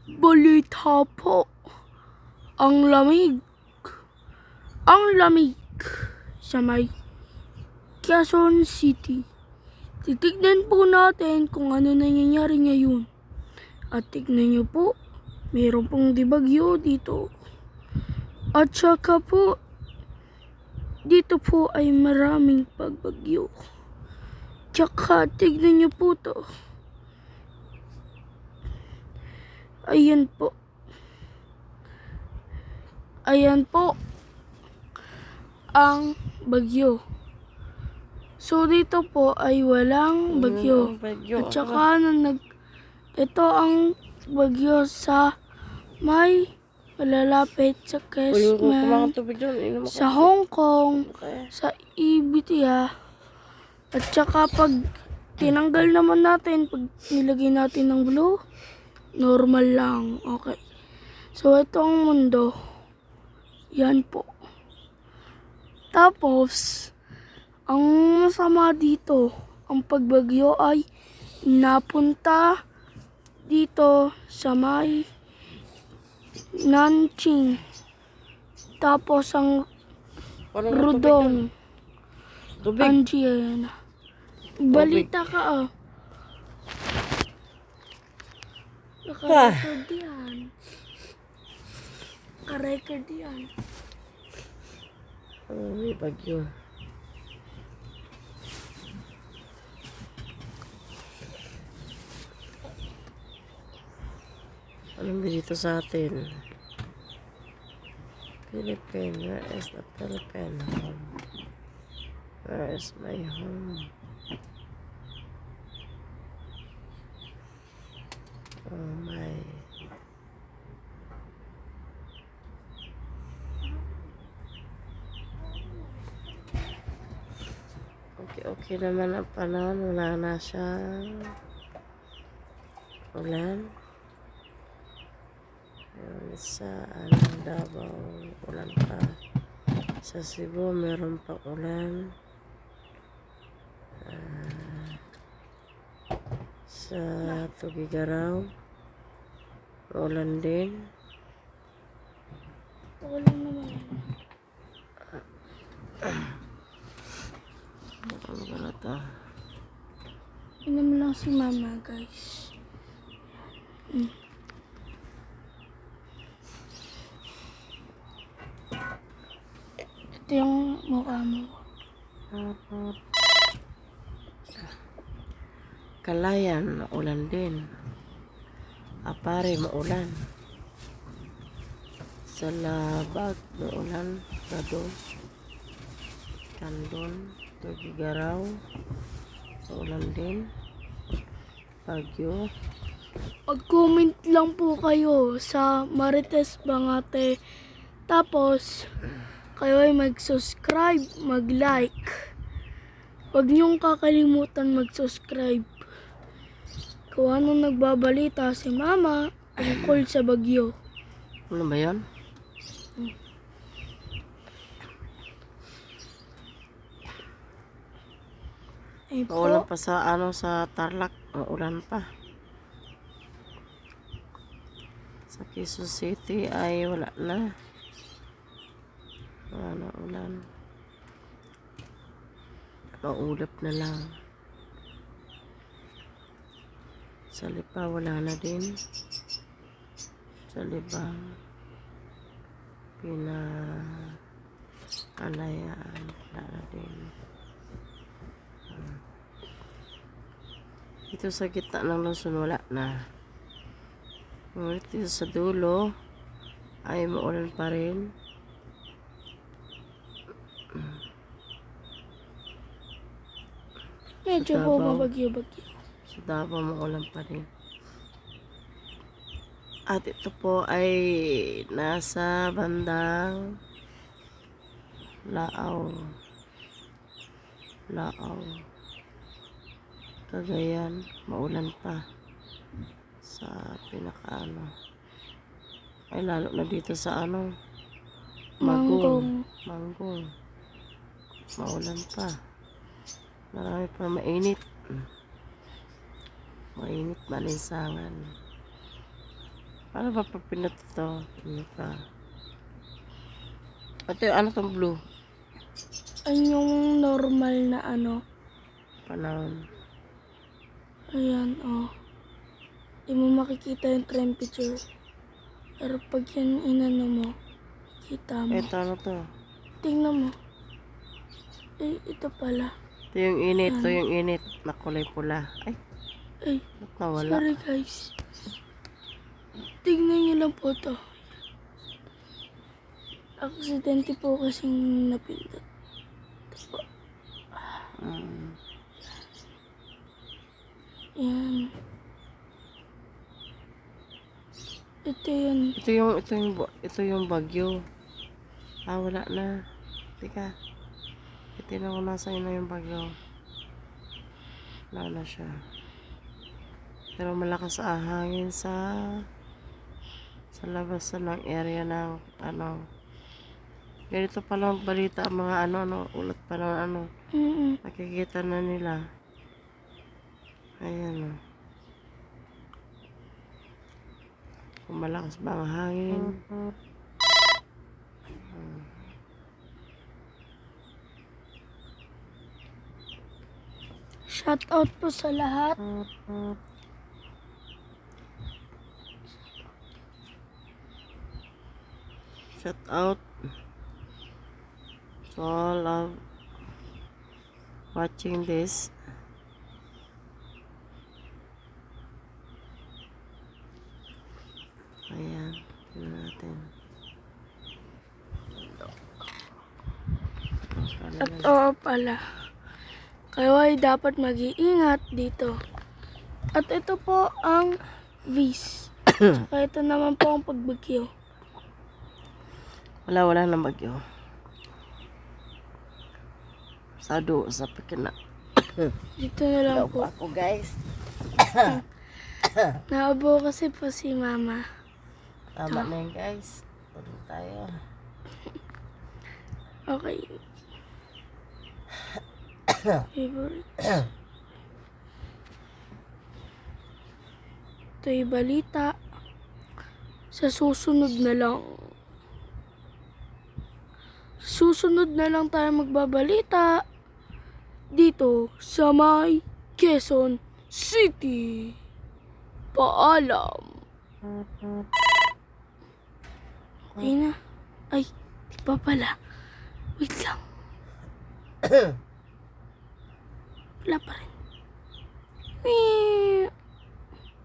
Balita po, ang lamig. Ang lamig sa may Quezon City. Titignan po natin kung ano nangyayari ngayon. At tignan nyo po, mayroon pong dibagyo dito. At saka po, dito po ay maraming pagbagyo. Tsaka tignan nyo po to. Ayan po. Ayan po ang bagyo. So dito po ay walang bagyo. At saka ito ang bagyo sa may malalapit sa Quezon, sa Hong Kong, sa Ibitia. At saka pag tinanggal naman natin, pag nilagay natin ng blue, normal lang. Okay. So ito ang mundo. Yan po. Tapos, ang masama dito, ang pagbagyo ay napunta dito sa may Nanjing. Tapos ang Rudong. Andiyan. Balita ka Naka-record yan. Naka-record yan. May bagyo. Anong dito sa atin? Philippine, where is the Philippine home? Where is my home? Oh my. Okay naman ang panahon. Wala na siyang ulan. Sa Davao, ulan pa. Sa Cebu, meron pa ulan. Sa Tugigaraw, ulan din. Ulan naman. Ano ba na ito? Inom lang si mama, guys. Ito yung mukha mo. Kalayan, maulan din. Apare, maulan. Sa Labag, maulan. Radon. Kandon, Tugigaraw, maulan din. Bagyo. Mag-comment lang po kayo sa Marites Bangate. Tapos, kayo ay mag-subscribe, mag-like. Huwag niyong kakalimutan mag-subscribe. Kung anong nagbabalita si mama tungkol sa bagyo. Ano ba yan? Ay Maulan po, pa sa sa Tarlac, maulan pa. Sa Quezon City ay wala na. Wala na ulan. Maulap na lang. Sa Lipa wala na din. Sa Libang, Kalayaan, wala na din. Dito sa gitna ng Luzon wala na. Ngunit dito sa dulo ay maulan pa rin. medyo po mabagyo-bagyo. Sa Davao maulan pa rin. At ito po ay nasa bandang Lao, Cagayan, maulan pa sa pinakaano. Ay lalo na dito sa Manggong, maulan pa. Marami pa mainit malinsangan. Ano ba pag pinat ito? Ano pa? Ito yung ano tong blue? Ay, yung normal na ano. Panahon. Ayan, oh. Di mo makikita yung temperature. Pero pag yan inano mo, kita mo. Ito ano to? Tingnan mo. Eh, ito pala. Ito yung init. Ito yung init. Na kulay pula. Ay, Ay, ba't nawala? sorry guys. Tingnan nyo lang po to. Aksidente po kasing napindot. Ito po. Mm. Yan. Ito yun. Ito yung bagyo. Ah, wala na. Teka. Itinan ko nasa na yung bagyo. Wala na siya. Pero malakas ang hangin sa labas ng area ng ano. Ganito pa lang balita ang mga ano, ulat pa ng ano. Nakikita na nila. Ayan o. Kung malakas ba ang hangin. Shout out po sa lahat. Shout out to all of watching this. Ayan, tingnan natin. At oo pala. Kayo ay dapat mag-iingat dito. At ito po ang V's. Saka ito naman po ang pagbagyo. Wala na bagyo. Sado sa pikina. Dito na lang Daw po. pa ako guys. Naubo kasi po si mama. Tama na yun guys. Tulog tayo. Okay. Favorite. Ito yung balita. Sa susunod na lang. Susunod na lang tayo magbabalita. Dito sa may Quezon City. Paalam. Okay na. Ay, di pa pala. Wait lang. Wala pa rin.